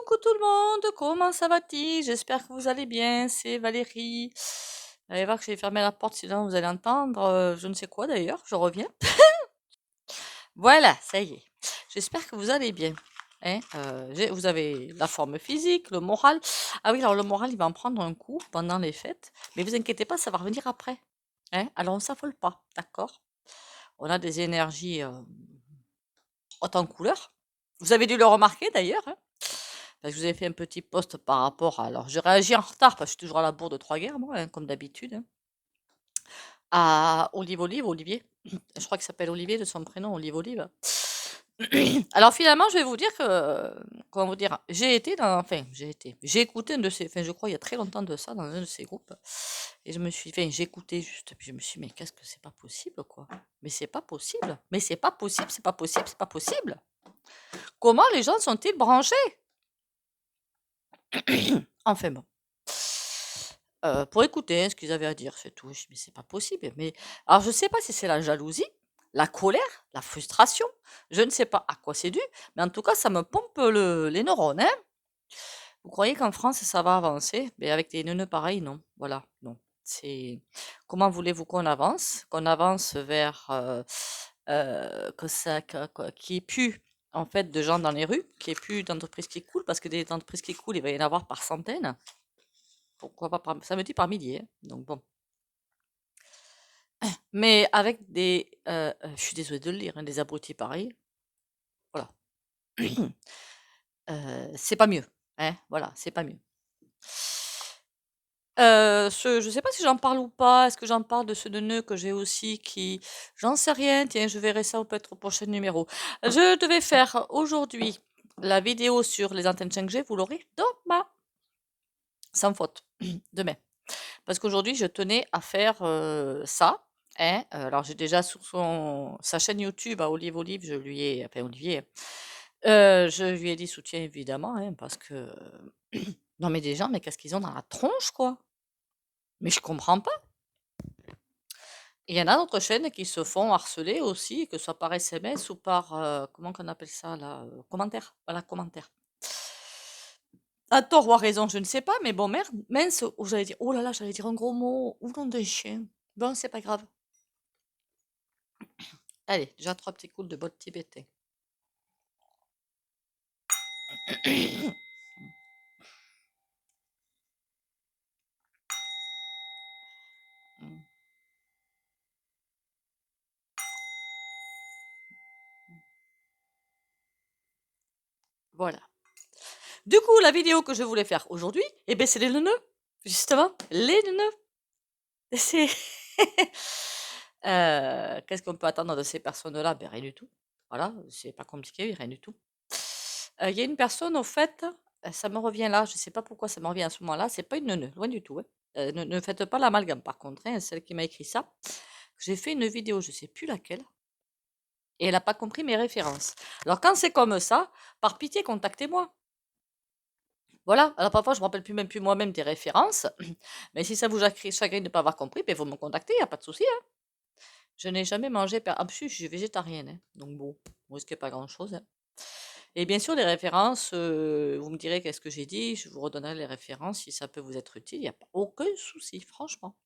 Coucou tout le monde, comment ça va-t-il? J'espère que vous allez bien, c'est Valérie. Allez voir que j'ai fermé la porte, sinon vous allez entendre je ne sais quoi d'ailleurs, je reviens. Voilà, ça y est. J'espère que vous allez bien. Hein, vous avez la forme physique, le moral. Ah oui, alors le moral, il va en prendre un coup pendant les fêtes, mais vous inquiétez pas, ça va revenir après. Hein, alors on s'affole pas, d'accord? On a des énergies hautes en couleur. Vous avez dû le remarquer d'ailleurs, hein. Parce que je vous ai fait un petit post par rapport à. Alors, je réagis en retard parce que je suis toujours à la bourre de trois guerres, moi, hein, comme d'habitude. Hein, à Olivier. Je crois qu'il s'appelle Olivier de son prénom, Olive. Alors, finalement, je vais vous dire que. Comment vous dire? J'ai été dans. Enfin, j'ai été. J'ai écouté un de ces. Enfin, je crois il y a très longtemps de ça, dans un de ces groupes. Et je me suis. Enfin, j'ai écouté juste. Puis je me suis dit, mais qu'est-ce que c'est pas possible, quoi? Mais c'est pas possible. Mais c'est pas possible, c'est pas possible, c'est pas possible. Comment les gens sont-ils branchés? Enfin bon. Pour écouter, hein, ce qu'ils avaient à dire, c'est tout. Je dis: «Mais c'est pas possible». Mais alors je sais pas si c'est la jalousie, la colère, la frustration, je ne sais pas à quoi c'est dû, mais en tout cas ça me pompe les neurones, hein. Vous croyez qu'en France ça va avancer? Mais avec des neuneux pareils, non. Voilà, non. C'est comment voulez-vous qu'on avance? Qu'on avance vers, que ça qu'il y ait plus, en fait, de gens dans les rues, qu'il y ait plus d'entreprises qui coulent, parce que des entreprises qui coulent, il va y en avoir par centaines. Pourquoi pas par ça me dit par milliers, hein, donc bon. Mais avec des, je suis désolée de le dire, hein, des abrutis pareils, voilà. C'est pas mieux, hein, voilà, c'est pas mieux. Je sais pas si j'en parle ou pas. Est-ce que j'en parle de ce neuneu que j'ai aussi qui j'en sais rien, tiens, je verrai ça peut-être au prochain numéro. Je devais faire aujourd'hui la vidéo sur les antennes 5G, vous l'aurez demain, sans faute, demain. Parce qu'aujourd'hui, je tenais à faire, ça, hein. Alors j'ai déjà sur sa chaîne YouTube à Olive, je lui ai enfin Olivier, je lui ai dit: «Soutien» évidemment, hein, parce que non mais des gens, mais qu'est-ce qu'ils ont dans la tronche, quoi? Mais je comprends pas. Et il y en a d'autres chaînes qui se font harceler aussi, que ce soit par SMS ou par, comment qu'on appelle ça là? Commentaire, voilà, commentaire. À tort ou à raison, je ne sais pas, mais bon merde mince, oh j'allais dire oh là là, j'allais dire un gros mot, ou nom d'un chien. Bon, c'est pas grave. Allez, déjà 3 petits coups de bottes tibétain. Mmh. Voilà. Du coup, la vidéo que je voulais faire aujourd'hui, eh beh, c'est les neuneux, justement, les neuneux. C'est qu'est-ce qu'on peut attendre de ces personnes-là? Ben, rien du tout. Voilà, c'est pas compliqué, rien du tout. Il y a une personne au fait, ça me revient là, je sais pas pourquoi ça me revient à ce moment-là, c'est pas une neuneu, loin du tout, hein. Ne faites pas l'amalgame par contre, hein, celle qui m'a écrit ça. J'ai fait une vidéo, je sais plus laquelle, et elle a pas compris mes références. Alors quand c'est comme ça, par pitié, contactez-moi. Voilà, alors parfois je me rappelle plus même plus moi-même des références, mais si ça vous chagrine de ne pas avoir compris, ben, vous me contactez, il y a pas de souci, hein. Je n'ai jamais mangé en plus je suis végétarienne, hein, donc bon, vous risquez pas grand-chose, hein. Et bien sûr les références, vous me direz qu'est-ce que j'ai dit, je vous redonnerai les références si ça peut vous être utile, il y a pas aucun souci, franchement.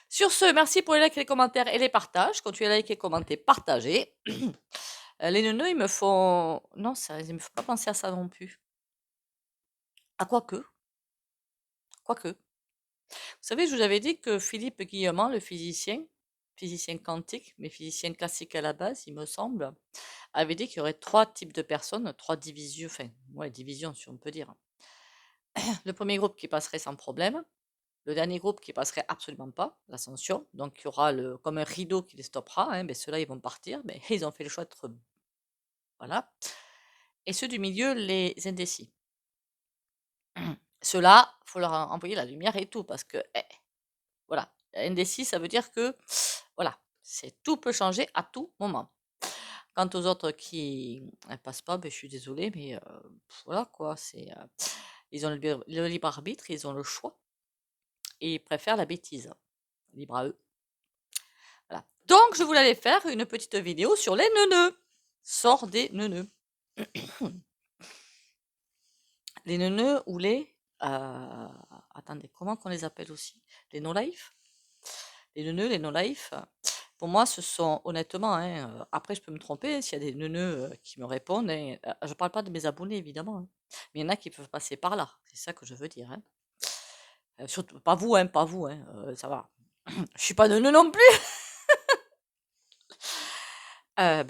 Sur ce, merci pour les likes, les commentaires et les partages. Continuez à liker, commenter, partager. Les neuneux, ils me font non, ça ils me font pas penser à ça non plus. Ah quoique, quoique. Vous savez, je vous avais dit que Philippe Guillemant, le physicien, physicien quantique, mais physicien classique à la base, il me semble, avait dit qu'il y aurait 3 types de personnes, 3 divisions, enfin, ouais, divisions, si on peut dire. Le premier groupe qui passerait sans problème, le dernier groupe qui passerait absolument pas, l'ascension, donc il y aura comme un rideau qui les stoppera, hein, ben ceux-là, ils vont partir, mais ils ont fait le choix d'être, voilà. Et ceux du milieu, les indécis. Ceux-là, faut leur envoyer la lumière et tout, parce que, voilà, indécis, ça veut dire que, voilà, tout peut changer à tout moment. Quant aux autres qui passent pas, ben, je suis désolée, mais voilà quoi, ils ont le libre arbitre, ils ont le choix et ils préfèrent la bêtise. Libre à eux. Voilà. Donc, je voulais aller faire une petite vidéo sur les neuneux. Sort des neuneux. Les neuneux ou les... attendez, comment qu'on les appelle aussi? Les no-life? Les neuneux, les no-life. Pour moi, ce sont honnêtement, hein, après je peux me tromper, hein, s'il y a des neuneux qui me répondent, hein, je parle pas de mes abonnés évidemment, hein, mais il y en a qui peuvent passer par là, c'est ça que je veux dire, hein. Surtout pas vous, hein, ça va. Je suis pas neuneu non plus,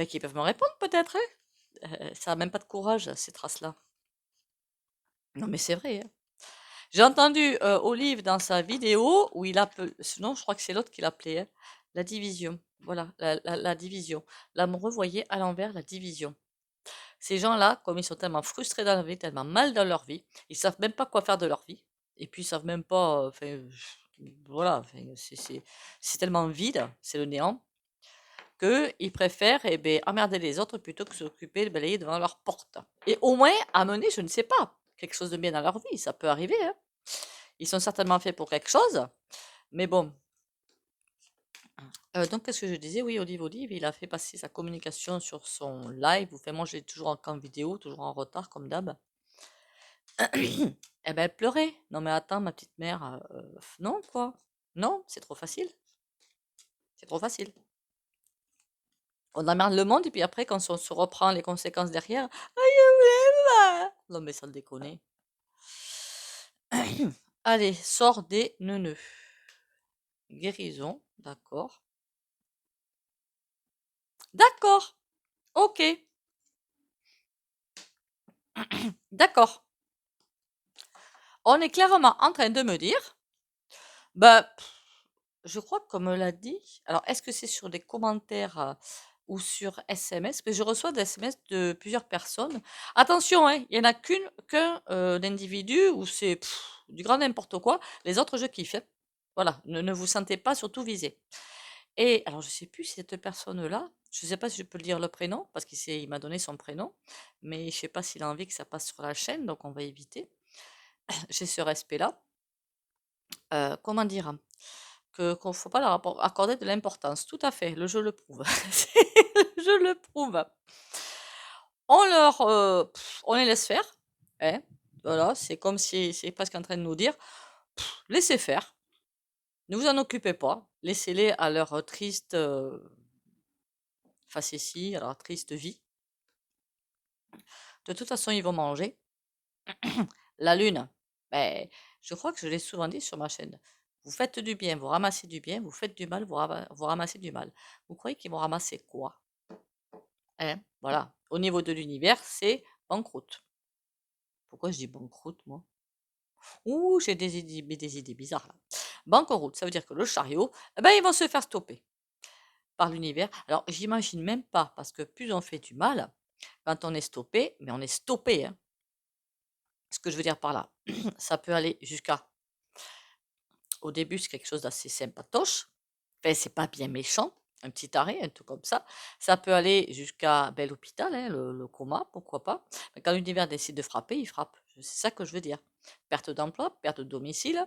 qui peuvent me répondre peut-être, hein. Ça a même pas de courage ces traces-là. Non mais c'est vrai, hein. J'ai entendu Olive dans sa vidéo où il appelle, sinon je crois que c'est l'autre qui l'appelait, hein, la division. Voilà, la division. L'amoureux voyait à l'envers la division. Ces gens-là, comme ils sont tellement frustrés dans la vie, tellement mal dans leur vie, ils savent même pas quoi faire de leur vie. Et puis ils savent même pas, enfin, voilà, enfin, c'est tellement vide, c'est le néant, qu'ils préfèrent emmerder les autres plutôt que s'occuper de balayer devant leur porte. Et au moins amener, je ne sais pas, quelque chose de bien dans leur vie, ça peut arriver, hein. Ils sont certainement faits pour quelque chose, mais bon. Donc, qu'est-ce que je disais? Oui, Olive, il a fait passer sa communication sur son live. Enfin, moi, je l'ai toujours en vidéo, toujours en retard, comme d'hab. Eh ben, elle pleurait. Non, mais attends, ma petite mère, non, quoi. Non, c'est trop facile. C'est trop facile. On emmerde le monde, et puis après, quand on se reprend les conséquences derrière, ah, je voulais pas. Non, mais sans déconner. Allez, sors des neuneux. Guérison, d'accord. D'accord, ok, d'accord. On est clairement en train de me dire, bah, je crois qu'on me l'a dit. Alors, est-ce que c'est sur des commentaires ou sur SMS? Mais je reçois des SMS de plusieurs personnes. Attention, hein, il n'y en a qu'un d'individu où c'est du grand n'importe quoi. Les autres, je kiffe, hein. Voilà, ne vous sentez pas surtout visés. Et alors, je sais plus si cette personne-là, je ne sais pas si je peux le dire le prénom, parce qu'il m'a donné son prénom, mais je ne sais pas s'il a envie que ça passe sur la chaîne, donc on va éviter. J'ai ce respect-là. Comment dire? Que qu'on faut pas leur accorder de l'importance. Tout à fait, le jeu le prouve. Je le prouve. On les laisse faire, hein. Voilà, c'est comme si c'est presque en train de nous dire: «Laissez faire, ne vous en occupez pas, laissez-les à leur triste, facétie, à leur triste vie. De toute façon, ils vont manger». La lune, beh, je crois que je l'ai souvent dit sur ma chaîne. Vous faites du bien, vous ramassez du bien, vous faites du mal, vous ramassez du mal. Vous croyez qu'ils vont ramasser quoi? Hein? Voilà. Au niveau de l'univers, c'est banqueroute. Pourquoi je dis banqueroute, moi? Ouh, j'ai des idées bizarres là. Banqueroute, ça veut dire que le chariot, eh ben, ils vont se faire stopper par l'univers. Alors, j'imagine même pas, parce que plus on fait du mal, quand on est stoppé, mais on est stoppé, hein. Ce que je veux dire par là, ça peut aller jusqu'à, au début, c'est quelque chose d'assez sympatoche. Enfin, c'est pas bien méchant, un petit arrêt, un truc comme ça. Ça peut aller jusqu'à l'hôpital, hein, le coma, pourquoi pas. Mais quand l'univers décide de frapper, il frappe. C'est ça que je veux dire. Perte d'emploi, perte de domicile.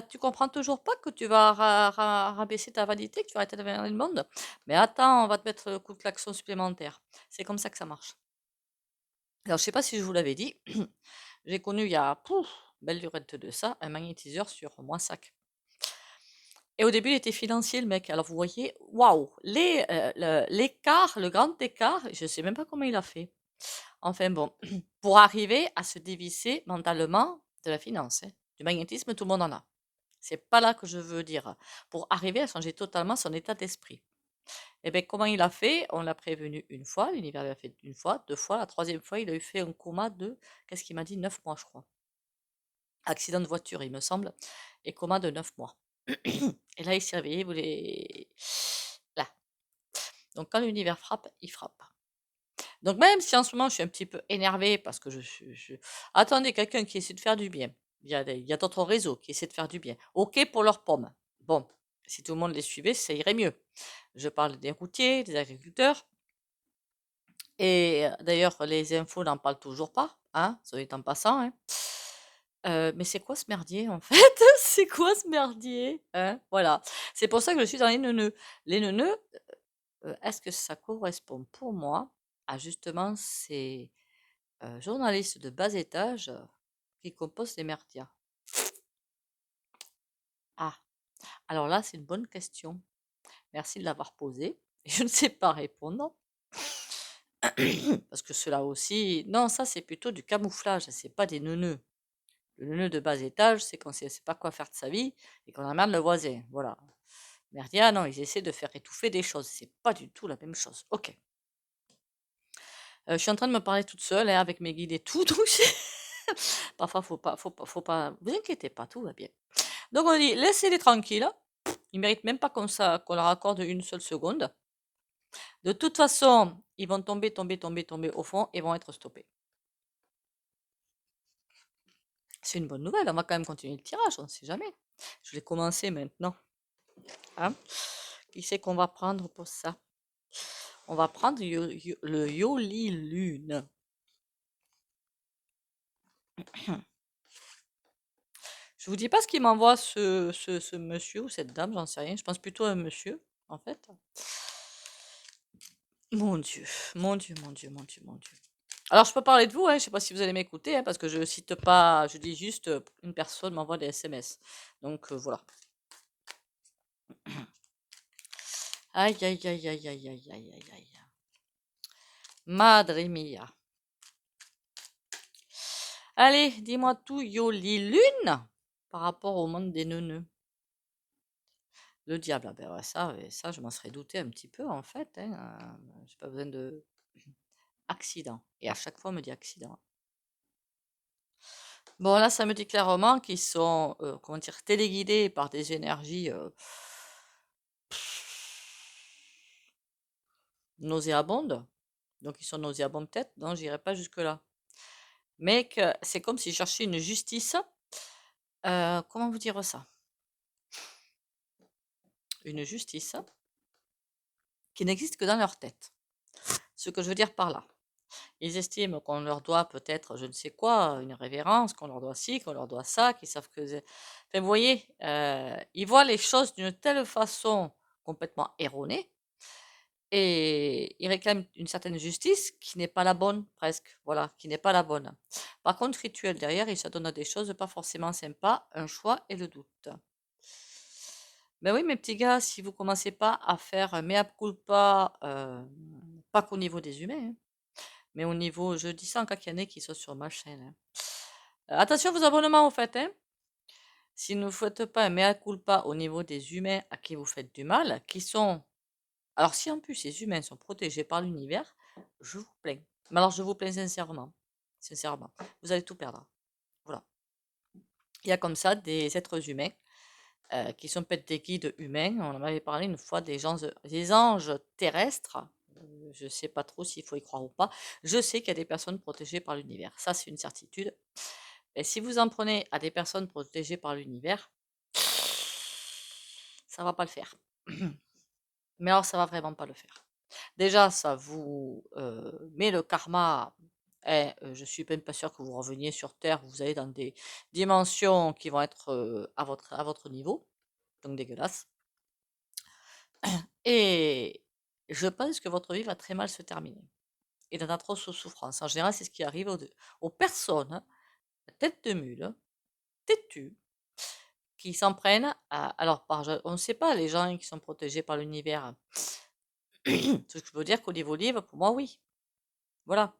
Tu comprends toujours pas que tu vas rabaisser ta validité, que tu vas arrêter de venir dans le monde. Mais attends, on va te mettre le coup de klaxon supplémentaire. C'est comme ça que ça marche. Alors, je sais pas si je vous l'avais dit, j'ai connu il y a, belle lurette de ça, un magnétiseur sur mon sac. Et au début, il était financier, le mec. Alors, vous voyez, waouh, l'écart, le grand écart, je ne sais même pas comment il a fait. Enfin bon, pour arriver à se dévisser mentalement de la finance, hein. Du magnétisme, tout le monde en a. C'est pas là que je veux dire. Pour arriver à changer totalement son état d'esprit. Et bien, comment il a fait? On l'a prévenu une fois, l'univers l'a fait une fois, deux fois. La troisième fois, il a eu fait un coma de, qu'est-ce qu'il m'a dit? 9 mois, je crois. Accident de voiture, il me semble, et coma de 9 mois. Et là, il s'est réveillé, il voulait... Là. Donc, quand l'univers frappe, il frappe. Donc, même si en ce moment, je suis un petit peu énervée parce que Attendez, quelqu'un qui essaie de faire du bien. Il y a d'autres réseaux qui essaient de faire du bien. OK pour leurs pommes. Bon, si tout le monde les suivait, ça irait mieux. Je parle des routiers, des agriculteurs. Et d'ailleurs, les infos n'en parlent toujours pas, hein, soit dit en passant, hein. Mais c'est quoi ce merdier en fait? C'est quoi ce merdier? Hein? Voilà. C'est pour ça que je suis dans les neuneux. Les neuneux, est-ce que ça correspond pour moi à justement ces journalistes de bas étage? qui composent les merdias? Ah, alors là, c'est une bonne question. Merci de l'avoir posée. Je ne sais pas répondre. Parce que cela aussi, non, ça c'est plutôt du camouflage, c'est pas des neuneux. Le neuneu de bas étage, c'est quand on ne sait pas quoi faire de sa vie et qu'on emmerde le voisin. Voilà. Merdia, non, ils essaient de faire étouffer des choses. C'est pas du tout la même chose. Ok. Je suis en train de me parler toute seule hein, avec mes guides et tout. Donc parfois, faut pas. Vous inquiétez pas, tout va bien. Donc on dit, laissez-les tranquilles. Ils méritent même pas qu'on leur accorde une seule seconde. De toute façon, ils vont tomber au fond et vont être stoppés. C'est une bonne nouvelle, on va quand même continuer le tirage, on ne sait jamais. Je vais commencer maintenant. Hein. Qui c'est qu'on va prendre pour ça? On va prendre le Yoli Lune. Je vous dis pas ce qu'il m'envoie ce monsieur ou cette dame, j'en sais rien. Je pense plutôt à un monsieur, en fait. Mon Dieu, mon Dieu, mon Dieu, mon Dieu, mon Dieu. Alors, je peux parler de vous, hein, je ne sais pas si vous allez m'écouter, hein, parce que je cite pas, je dis juste une personne m'envoie des SMS. Donc, voilà. Aïe, aïe, aïe, aïe, aïe, aïe, aïe, aïe, aïe. Madre mia. Allez, dis-moi tout, Yoli Lune, par rapport au monde des neuneux. Le diable, ah ben ouais, ça, je m'en serais douté un petit peu, en fait. Hein, j'ai pas besoin de... Accident. Et à chaque fois, on me dit accident. Bon, là, ça me dit clairement qu'ils sont, comment dire, téléguidés par des énergies nauséabondes. Donc, ils sont nauséabonds peut-être. Non, j'irai pas jusque-là. Mais que c'est comme s'ils cherchaient une justice. Comment vous dire ça? Une justice qui n'existe que dans leur tête. Ce que je veux dire par là. Ils estiment qu'on leur doit peut-être, je ne sais quoi, une révérence, qu'on leur doit ci, qu'on leur doit ça, qu'ils savent que... Enfin, vous voyez, ils voient les choses d'une telle façon complètement erronée et ils réclament une certaine justice qui n'est pas la bonne, presque. Voilà, qui n'est pas la bonne. Par contre, rituel derrière, il s'adonne à des choses pas forcément sympas, un choix et le doute. Ben oui, mes petits gars, si vous commencez pas à faire un mea culpa, pas qu'au niveau des humains, hein, mais au niveau, je dis ça en cas qu'il y en ait qui sont sur ma chaîne. Hein. Attention à vos abonnements, au fait. Hein. Si vous ne faites pas un mea culpa au niveau des humains à qui vous faites du mal, qui sont... Alors si en plus ces humains sont protégés par l'univers, je vous plains. Mais alors je vous plains sincèrement. Sincèrement. Vous allez tout perdre. Voilà. Il y a comme ça des êtres humains qui sont peut-être des guides humains. On en avait parlé une fois des anges terrestres. Je ne sais pas trop s'il faut y croire ou pas. Je sais qu'il y a des personnes protégées par l'univers. Ça, c'est une certitude. Et si vous en prenez à des personnes protégées par l'univers, ça va pas le faire. Mais alors, ça va vraiment pas le faire. Déjà, ça vous met le karma. Et je suis même pas sûre que vous reveniez sur Terre. Vous allez dans des dimensions qui vont être à votre niveau. Donc dégueulasse. Et je pense que votre vie va très mal se terminer. Et dans d'atroces souffrances. En général, c'est ce qui arrive aux personnes, hein, tête de mule, têtues, qui s'en prennent à... Alors, on ne sait pas, les gens qui sont protégés par l'univers. Ce que je peux dire qu'au niveau livre, pour moi, oui. Voilà.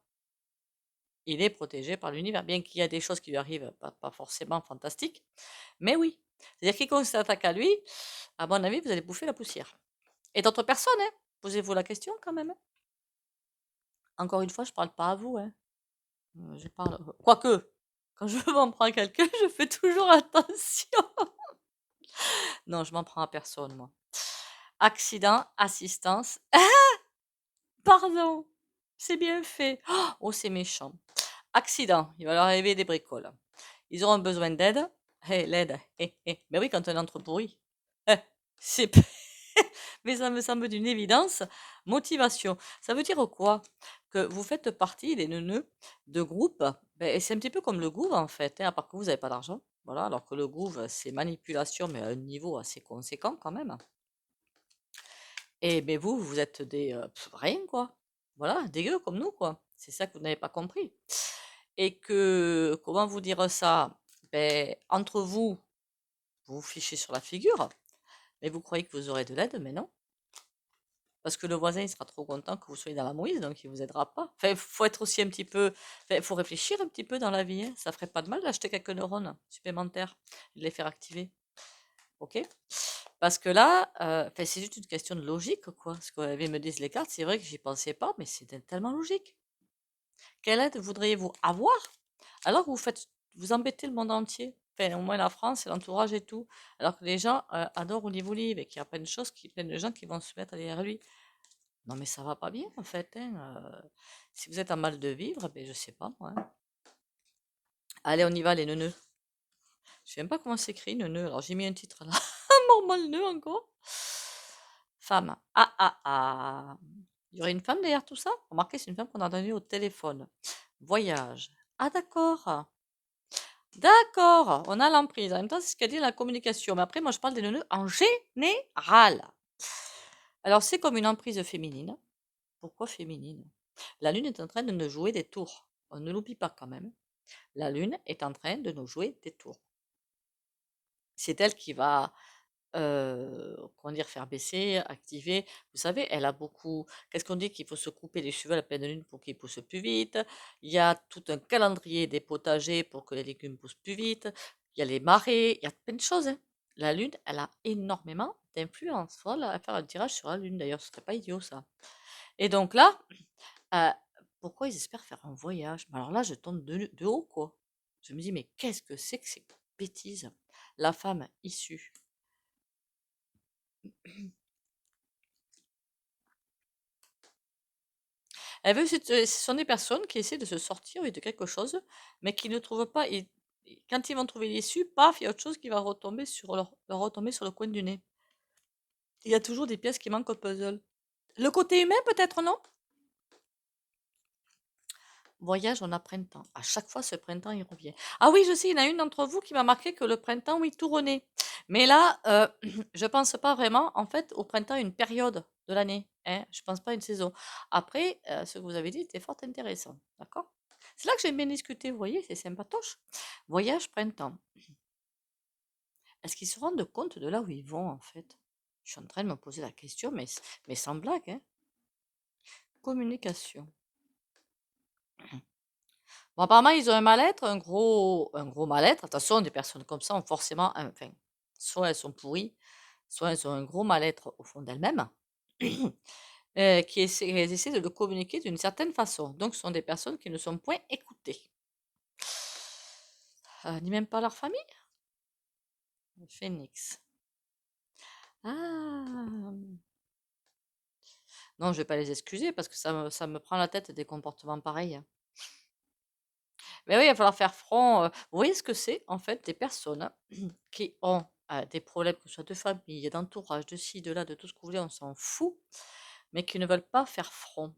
Il est protégé par l'univers, bien qu'il y a des choses qui lui arrivent, pas forcément fantastiques, mais oui. C'est-à-dire quiconque s'attaque à lui, à mon avis, vous allez bouffer la poussière. Et d'autres personnes, hein, posez-vous la question quand même. Hein. Encore une fois, je parle pas à vous. Hein. Je parle... Quoique, quand je m'en prends à quelqu'un, je fais toujours attention. Non, je m'en prends à personne, moi. Accident, assistance. Ah, pardon, c'est bien fait. Oh, c'est méchant. Accident, il va leur arriver des bricoles. Ils auront besoin d'aide. Hé, l'aide. Mais oui, quand on entre pourri. C'est... Mais ça me semble d'une évidence. Motivation. Ça veut dire quoi? Que vous faites partie, les neuneux, de groupes. Et c'est un petit peu comme le gouv, en fait, hein, à part que vous n'avez pas d'argent. Voilà, alors que le gouv, c'est manipulation, mais à un niveau assez conséquent quand même. Et mais vous êtes des rien, quoi. Voilà, dégueux comme nous, quoi. C'est ça que vous n'avez pas compris. et que, comment vous dire ça? Ben, entre vous, vous vous fichez sur la figure, mais vous croyez que vous aurez de l'aide, mais non. Parce que le voisin, il sera trop content que vous soyez dans la mouise, donc il vous aidera pas. Enfin, faut être aussi un petit peu, enfin, faut réfléchir un petit peu dans la vie, hein. Ça ferait pas de mal d'acheter quelques neurones supplémentaires, et de les faire activer. Ok? Parce que là, enfin, c'est juste une question de logique, quoi. Ce que me disent les cartes, c'est vrai que j'y pensais pas, mais c'est tellement logique. Quelle aide voudriez-vous avoir alors que vous embêtez le monde entier? Enfin, au moins la France et l'entourage et tout. Alors que les gens adorent Olive et qu'il y a plein de choses, plein de gens qui vont se mettre derrière lui. Non, mais ça va pas bien, en fait, hein. Si vous êtes en mal de vivre, ben, je sais pas, moi, hein. Allez, on y va, les neuneux. Je sais même pas comment s'écrit, neuneu. Alors, j'ai mis un titre là. Normal nœud encore. Femme. Ah, ah, ah. Il y aurait une femme derrière tout ça? Remarquez, c'est une femme qu'on a entendue au téléphone. Voyage. Ah, d'accord. D'accord. On a l'emprise. En même temps, c'est ce qu'a dit la communication. Mais après, moi, je parle des neuneux en général. Alors, c'est comme une emprise féminine. Pourquoi féminine? La Lune est en train de nous jouer des tours. On ne l'oublie pas quand même. La Lune est en train de nous jouer des tours. C'est elle qui va, comment dire, faire baisser, activer. Vous savez, elle a beaucoup. Qu'est-ce qu'on dit qu'il faut se couper les cheveux à la pleine lune pour qu'ils poussent plus vite. Il y a tout un calendrier des potagers pour que les légumes poussent plus vite. Il y a les marées, il y a plein de choses, hein. La Lune, elle a énormément d'influence. Il faudra faire un tirage sur la Lune d'ailleurs, ce serait pas idiot ça. Et donc là, Heu, pourquoi ils espèrent faire un voyage? Mais alors là, je tombe de haut, quoi. Je me dis: «Mais qu'est-ce que c'est que ces bêtises?» La femme issue. Elle veut ce sont des personnes qui essaient de se sortir, oui, de quelque chose, mais qui ne trouvent pas et quand ils vont trouver l'issue, paf, il y a autre chose qui va retomber sur leur retomber sur le coin du nez. Il y a toujours des pièces qui manquent au puzzle. Le côté humain peut-être, non? Voyage, on a printemps. À chaque fois, ce printemps, il revient. Ah oui, je sais, il y en a une d'entre vous qui m'a marqué que le printemps, oui, tout renaît. Mais là, je pense pas vraiment, en fait, au printemps, une période de l'année, hein. Je pense pas à une saison. Après, ce que vous avez dit était fort intéressant, d'accord? C'est là que j'aime bien discuter, vous voyez, c'est sympatoche. Voyage, printemps. Est-ce qu'ils se rendent compte de là où ils vont, en fait? Je suis en train de me poser la question, mais sans blague, hein. Communication. Bon, apparemment, ils ont un mal-être, un gros mal-être. Attention, des personnes comme ça ont forcément, enfin, soit elles sont pourries, soit elles ont un gros mal-être au fond d'elles-mêmes, elles essaient de le communiquer d'une certaine façon. Donc, ce sont des personnes qui ne sont point écoutées. Ni même pas leur famille? Le phénix. Ah! Non, je vais pas les excuser parce que ça me prend la tête des comportements pareils, hein. Mais oui, il va falloir faire front. Vous voyez ce que c'est, en fait, des personnes qui ont des problèmes, que ce soit de famille, d'entourage, de ci, de là, de tout ce que vous voulez, on s'en fout, mais qui ne veulent pas faire front.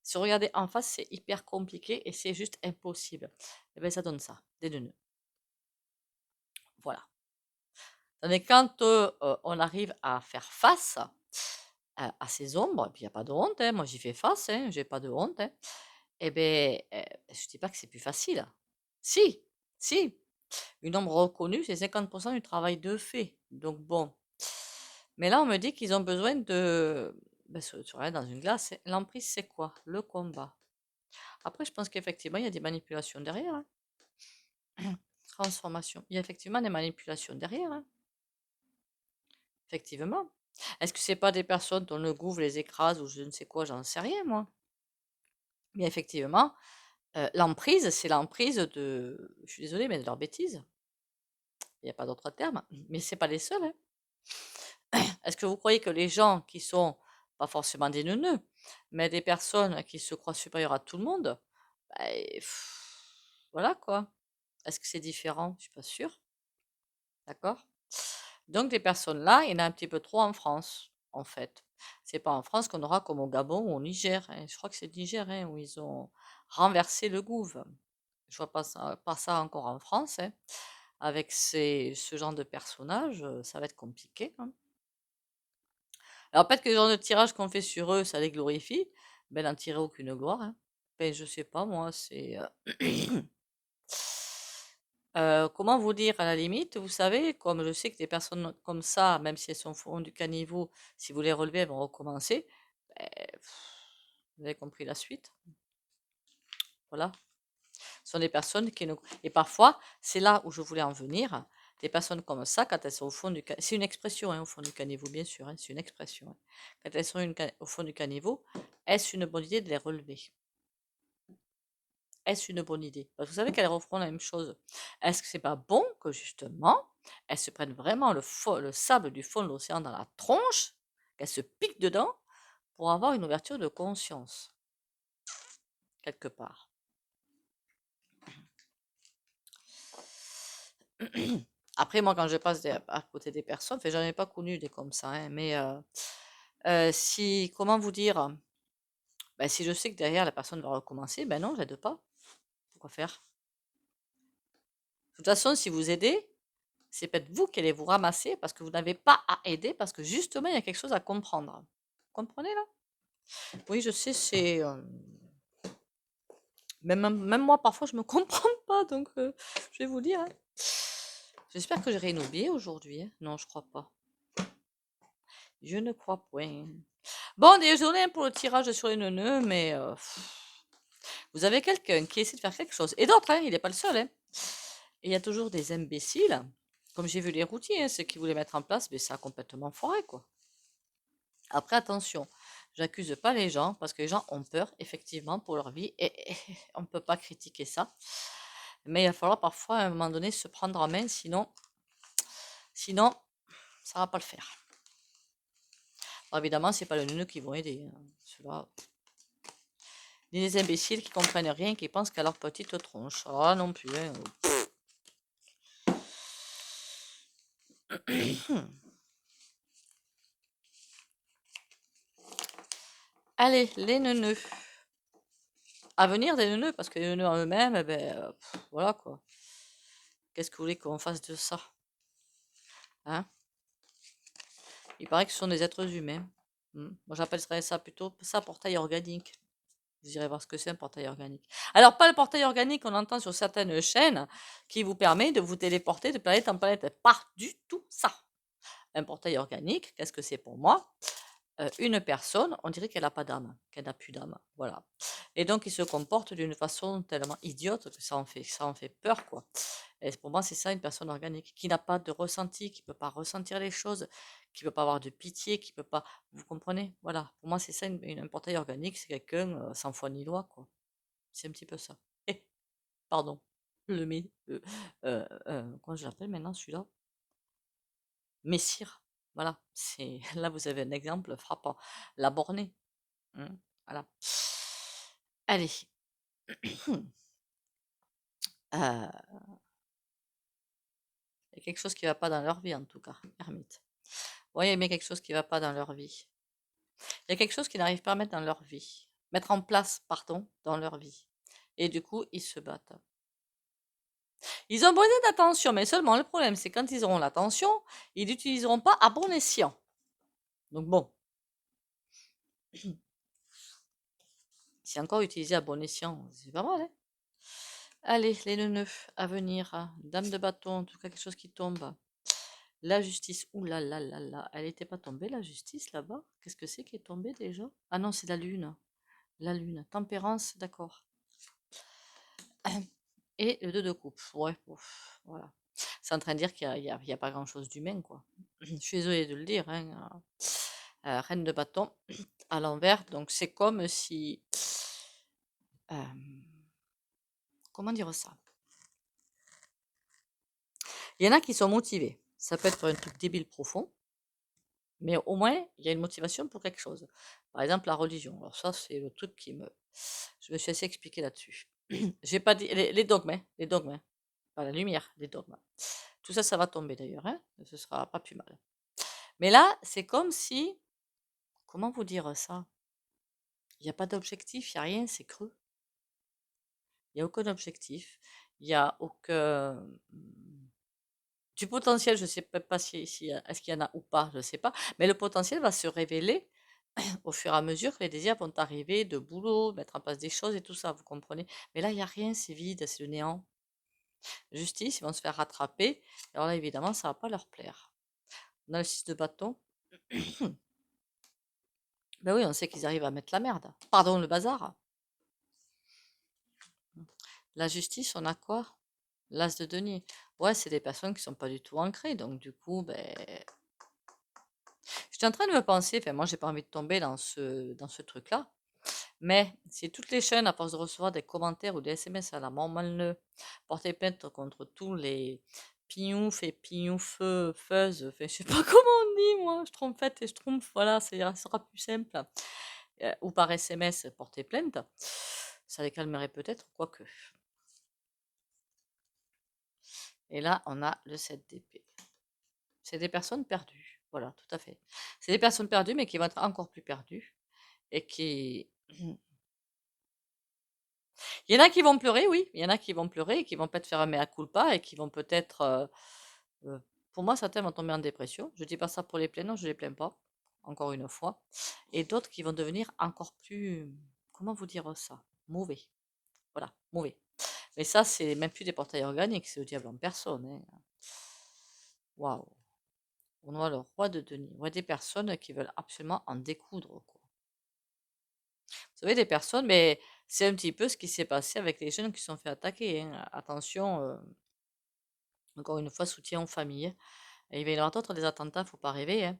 Si vous regardez en face, c'est hyper compliqué et c'est juste impossible. Et bien, ça donne ça, des neuneux. Voilà. Tandis que quand on arrive à faire face à ces ombres, puis il n'y a pas de honte, hein, moi j'y fais face, hein, j'ai pas de honte, hein, et bien, je dis pas que c'est plus facile. Si, si, une ombre reconnue, c'est 50% du travail de fait. Donc bon. Mais là, on me dit qu'ils ont besoin de. Ben, tu regardes dans une glace, l'emprise, c'est quoi? Le combat. Après, je pense qu'effectivement, il y a des manipulations derrière, hein. Transformation. Il y a effectivement des manipulations derrière, hein. Effectivement. Est-ce que c'est pas des personnes dont le gouffre les écrase ou je ne sais quoi, j'en sais rien, moi. Mais effectivement, l'emprise, c'est l'emprise de. Je suis désolée, mais de leur bêtise. Il n'y a pas d'autre terme. Mais c'est pas les seuls, hein. Est-ce que vous croyez que les gens qui sont, pas forcément des neuneux, mais des personnes qui se croient supérieures à tout le monde, bah, voilà quoi. Est-ce que c'est différent? Je suis pas sûre. D'accord? Donc des personnes-là, il y en a un petit peu trop en France, en fait. C'est pas en France qu'on aura comme au Gabon ou au Niger, hein. Je crois que c'est le Niger, hein, où ils ont renversé le gouvernement. Je vois pas ça encore en France, hein. Avec ce genre de personnage, ça va être compliqué, hein. Alors peut-être que le genre de tirage qu'on fait sur eux, ça les glorifie, mais n'en tirez aucune gloire, hein. Ben, je sais pas, moi, c'est... comment vous dire, à la limite, vous savez, comme je sais que des personnes comme ça, même si elles sont au fond du caniveau, si vous les relevez, elles vont recommencer. Ben, vous avez compris la suite. Voilà. Ce sont des personnes qui ne... Et parfois, c'est là où je voulais en venir. Des personnes comme ça, quand elles sont au fond du caniveau, c'est une expression, hein, au fond du caniveau, bien sûr, hein, c'est une expression, hein. Quand elles sont au fond du caniveau, est-ce une bonne idée de les relever? Est-ce une bonne idée? Parce que vous savez qu'elles referont la même chose. Est-ce que c'est pas bon que justement, elles se prennent vraiment le sable du fond de l'océan dans la tronche, qu'elles se piquent dedans pour avoir une ouverture de conscience, quelque part. Après, moi, quand je passe à côté des personnes, enfin, j'en ai pas connu des comme ça, hein, mais si, comment vous dire, ben, si je sais que derrière la personne va recommencer, ben non, j'aide pas. Pourquoi faire? De toute façon, si vous aidez, c'est peut-être vous qui allez vous ramasser parce que vous n'avez pas à aider, parce que justement, il y a quelque chose à comprendre. Vous comprenez là? Oui, je sais, c'est... même moi, parfois, je me comprends pas, donc je vais vous dire, hein. J'espère que j'ai rien oublié aujourd'hui, hein. Non, je crois pas. Je ne crois point. Bon, désolé pour le tirage sur les neuneux, mais vous avez quelqu'un qui essaie de faire quelque chose. Et d'autres, hein, il n'est pas le seul, hein. Et il y a toujours des imbéciles, comme j'ai vu les routiers, hein, ceux qui voulaient mettre en place, mais ça a complètement foiré, quoi. Après, attention, j'accuse pas les gens, parce que les gens ont peur, effectivement, pour leur vie, et on ne peut pas critiquer ça. Mais il va falloir parfois, à un moment donné, se prendre en main, sinon ça va pas le faire. Alors, évidemment, c'est pas le neuneu qui vont aider, hein. Ceux-là, ni les imbéciles qui comprennent rien, qui pensent qu'à leur petite tronche. Ah non plus, hein. Allez, les neuneux. À venir des neuneux, parce que les neuneux en eux-mêmes, eh ben, voilà quoi. Qu'est-ce que vous voulez qu'on fasse de ça? Hein? Il paraît que ce sont des êtres humains. Moi, j'appellerais ça plutôt ça portail organique. Vous irez voir ce que c'est un portail organique. Alors, pas le portail organique qu'on entend sur certaines chaînes qui vous permet de vous téléporter de planète en planète. Pas du tout ça. Un portail organique, qu'est-ce que c'est pour moi? Une personne, on dirait qu'elle n'a pas d'âme, qu'elle n'a plus d'âme. Voilà. Et donc, il se comporte d'une façon tellement idiote que ça en fait peur, quoi. Et pour moi, c'est ça une personne organique, qui n'a pas de ressenti, qui ne peut pas ressentir les choses, qui ne peut pas avoir de pitié, qui peut pas. Vous comprenez? Voilà. Pour moi, c'est ça un portail organique, c'est quelqu'un sans foi ni loi, quoi. C'est un petit peu ça. Eh, pardon. Comment je l'appelle maintenant celui-là? Messire. Voilà. C'est là vous avez un exemple frappant. La bornée. Voilà. Allez. Euh, Il y a quelque chose qui ne va pas dans leur vie, en tout cas. Ermite. Oui, mais quelque chose qui ne va pas dans leur vie. Il y a quelque chose qu'ils n'arrivent pas à mettre dans leur vie. Mettre en place, pardon, dans leur vie. Et du coup, ils se battent. Ils ont besoin d'attention, mais seulement le problème, c'est quand ils auront l'attention, ils l'utiliseront pas à bon escient. Donc bon. C'est encore utilisé à bon escient, c'est pas mal, hein. Allez, les neuneux à venir, hein. Dame de bâton, en tout cas quelque chose qui tombe. La justice, ouh là là là là, elle n'était pas tombée la justice là-bas? Qu'est-ce que c'est qui est tombé déjà? Ah non, c'est la lune. La lune. Tempérance, d'accord. Et le 2 de coupe. Ouais, ouf, voilà. C'est en train de dire qu'il n'y a pas grand-chose d'humain, quoi. Je suis désolée de le dire, hein. Reine de bâton à l'envers, donc c'est comme si... comment dire ça? Il y en a qui sont motivés. Ça peut être un truc débile profond, mais au moins, il y a une motivation pour quelque chose. Par exemple, la religion. Alors ça, c'est le truc qui me... Je me suis assez expliqué là-dessus. J'ai pas dit... Les dogmes, hein, les dogmes, hein. Pas la lumière, les dogmes. Tout ça, ça va tomber d'ailleurs, hein. Ce sera pas plus mal. Mais là, c'est comme si... Comment vous dire ça? Il n'y a pas d'objectif, il n'y a rien, c'est creux. Il n'y a aucun objectif. Il n'y a aucun... Du potentiel, je ne sais pas si est-ce qu'il y en a ou pas, je ne sais pas. Mais le potentiel va se révéler au fur et à mesure que les désirs vont arriver, de boulot, mettre en place des choses et tout ça, vous comprenez? Mais là, il y a rien, c'est vide, c'est le néant. Justice, ils vont se faire rattraper. Alors là, évidemment, ça va pas leur plaire. On a le 6 de bâton. Ben oui, on sait qu'ils arrivent à mettre la merde. Pardon, le bazar. La justice, on a quoi? L'as de denier. Ouais, c'est des personnes qui sont pas du tout ancrées. Donc, du coup, ben, j'étais en train de me penser, enfin, moi, j'ai pas envie de tomber dans ce truc-là. Mais si toutes les chaînes, à force de recevoir des commentaires ou des SMS à la mort malneux, portaient plainte contre tous les pignoufs et pignoufeuses, enfin, je sais pas comment on dit, moi, je trompe et je trompe, voilà, ça sera plus simple. Ou par SMS, porter plainte, ça les calmerait peut-être, quoique. Et là, on a le 7 d'épée. C'est des personnes perdues. Voilà, tout à fait. C'est des personnes perdues, mais qui vont être encore plus perdues. Et qui. Il y en a qui vont pleurer, oui. Il y en a qui vont pleurer et qui vont peut-être faire un mea culpa et qui vont peut-être. Euh, pour moi, certains vont tomber en dépression. Je dis pas ça pour les plaindre, je les plains pas. Encore une fois. Et d'autres qui vont devenir encore plus. Comment vous dire ça? Mauvais. Voilà, mauvais. Mais ça, c'est même plus des portails organiques, c'est le diable en personne, hein. Waouh. On voit le roi de denier. On voit des personnes qui veulent absolument en découdre, quoi. Vous savez, des personnes, mais c'est un petit peu ce qui s'est passé avec les jeunes qui se sont fait attaquer, hein. Attention, encore une fois, soutien aux familles. Et il va y avoir d'autres des attentats, faut pas rêver, hein.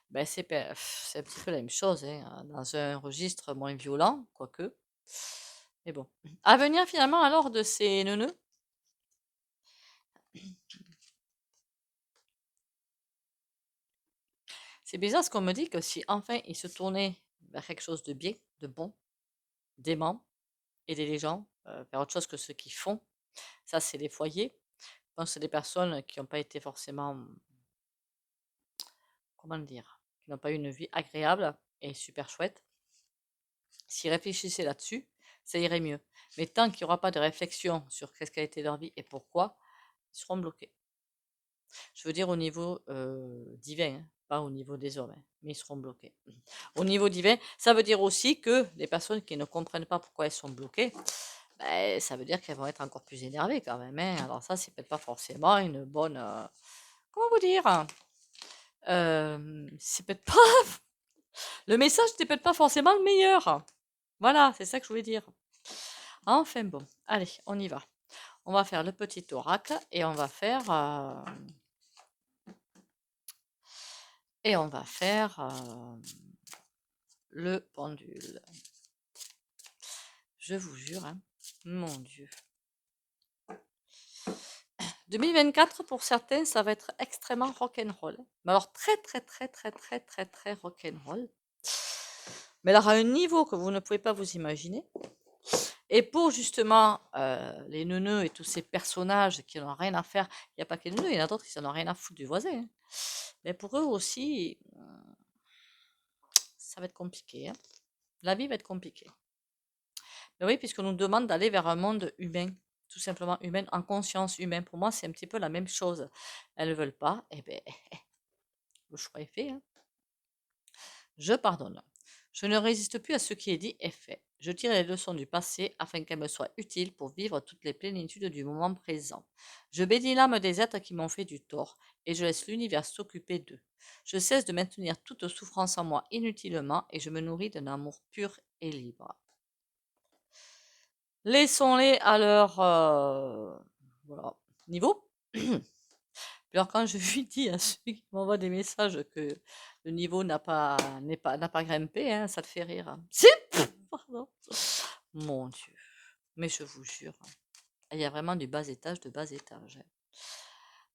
Ben, c'est un petit peu la même chose, hein, dans un registre moins violent, quoique. Mais bon. À venir finalement alors de ces neuneux. C'est bizarre ce qu'on me dit que si enfin ils se tournaient vers quelque chose de bien, de bon, d'aimant, aider les gens, vers autre chose que ce qu'ils font, ça c'est les foyers. Je pense que c'est des personnes qui n'ont pas été forcément, comment dire, qui n'ont pas eu une vie agréable et super chouette. S'ils réfléchissaient là-dessus, ça irait mieux. Mais tant qu'il n'y aura pas de réflexion sur qu'est-ce qu'a été leur vie et pourquoi, ils seront bloqués. Je veux dire au niveau divin, hein, pas au niveau des hommes, hein, mais ils seront bloqués. Au niveau divin, ça veut dire aussi que les personnes qui ne comprennent pas pourquoi elles sont bloquées, ben, ça veut dire qu'elles vont être encore plus énervées quand même, hein. Alors ça, c'est peut-être pas forcément une bonne... comment vous dire? C'est peut-être pas... Le message n'est peut-être pas forcément le meilleur. Voilà, c'est ça que je voulais dire. Enfin bon, allez, on y va. On va faire le petit oracle et on va faire... et on va faire le pendule. Je vous jure, hein, mon Dieu. 2024, pour certains, ça va être extrêmement rock'n'roll. Mais alors très, très, très, très, très, très, très rock'n'roll. Mais alors à un niveau que vous ne pouvez pas vous imaginer. Et pour justement les neuneux et tous ces personnages qui n'ont rien à faire, il n'y a pas que les neuneux, il y en a d'autres qui n'en ont rien à foutre du voisin, hein. Mais pour eux aussi, ça va être compliqué, hein. La vie va être compliquée. Mais oui, puisqu'on nous demande d'aller vers un monde humain, tout simplement humain, en conscience humaine. Pour moi, c'est un petit peu la même chose. Elles ne veulent pas, eh bien, le choix est fait, hein. Je pardonne. Je ne résiste plus à ce qui est dit et fait. Je tire les leçons du passé afin qu'elles me soient utiles pour vivre toutes les plénitudes du moment présent. Je bénis l'âme des êtres qui m'ont fait du tort et je laisse l'univers s'occuper d'eux. Je cesse de maintenir toute souffrance en moi inutilement et je me nourris d'un amour pur et libre. Laissons-les à leur voilà, niveau. Alors quand je lui dis à celui qui m'envoie des messages que le niveau n'a pas grimpé, hein, ça te fait rire, hein. Si, pardon. Mon Dieu. Mais je vous jure, hein, il y a vraiment du bas étage de bas étage, hein.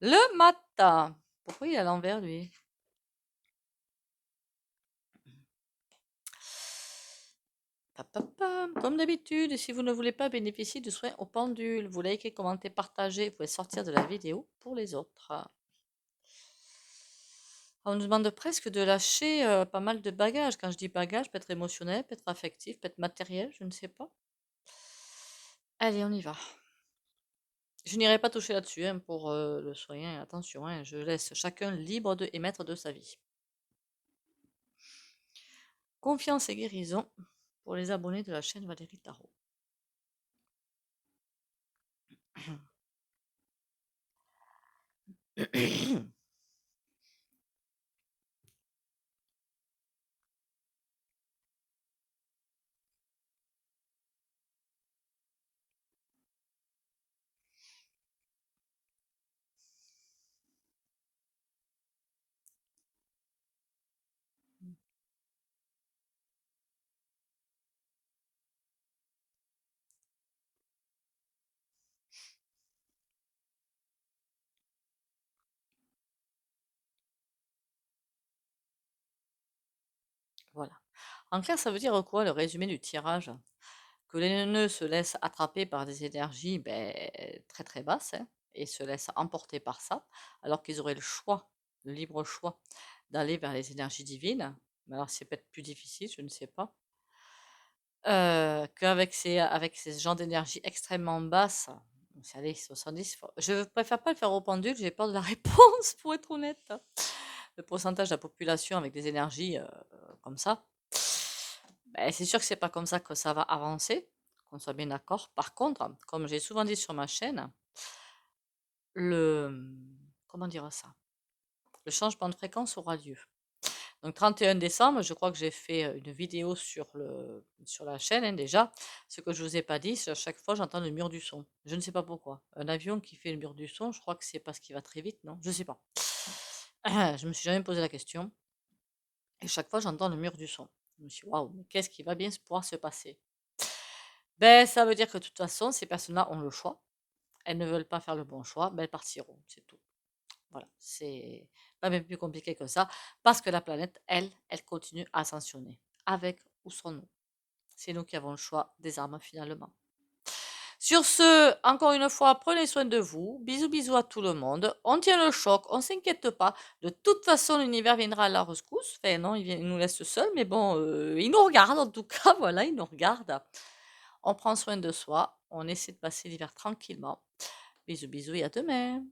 Le matin. Pourquoi il est à l'envers, lui? Comme d'habitude, si vous ne voulez pas bénéficier de soins au pendule, vous likez, commentez, partagez, vous pouvez sortir de la vidéo pour les autres. On nous demande presque de lâcher pas mal de bagages. Quand je dis bagages, peut être émotionnel, peut être affectif, peut être matériel, je ne sais pas. Allez, on y va. Je n'irai pas toucher là-dessus, hein, pour le soin. Attention, hein, je laisse chacun libre de et maître de sa vie. Confiance et guérison pour les abonnés de la chaîne Valérie Tarot. Voilà. En clair, ça veut dire quoi le résumé du tirage? Que les nœuds se laissent attraper par des énergies très très basses, hein, et se laissent emporter par ça, alors qu'ils auraient le choix, le libre choix, d'aller vers les énergies divines. Mais alors c'est peut-être plus difficile, je ne sais pas. Qu'avec avec ces genres d'énergie extrêmement basse, c'est allez 70, je préfère pas le faire au pendule, j'ai peur de la réponse pour être honnête, hein. Le pourcentage de la population avec des énergies, comme ça, c'est sûr que c'est pas comme ça que ça va avancer, qu'on soit bien d'accord. Par contre, comme j'ai souvent dit sur ma chaîne, comment dire ça? Le changement de fréquence aura lieu. Donc 31 décembre, je crois que j'ai fait, une vidéo sur la chaîne, hein, déjà. Ce que je vous ai pas dit, c'est à chaque fois j'entends le mur du son. Je ne sais pas pourquoi. Un avion qui fait le mur du son, je crois que c'est parce qu'il va très vite, non? Je sais pas. Je me suis jamais posé la question et chaque fois j'entends le mur du son. Je me suis dit: «Waouh, mais qu'est-ce qui va bien pouvoir se passer?» Ça veut dire que de toute façon, ces personnes-là ont le choix. Elles ne veulent pas faire le bon choix, elles partiront, c'est tout. Voilà, c'est pas même plus compliqué que ça, parce que la planète, elle continue à ascensionner, avec ou sans nous. C'est nous qui avons le choix des armes finalement. Sur ce, encore une fois, prenez soin de vous. Bisous, bisous à tout le monde. On tient le choc, on s'inquiète pas. De toute façon, l'univers viendra à la rescousse. Enfin, non, il nous laisse seuls, mais bon, il nous regarde en tout cas. Voilà, il nous regarde. On prend soin de soi. On essaie de passer l'hiver tranquillement. Bisous, bisous et à demain.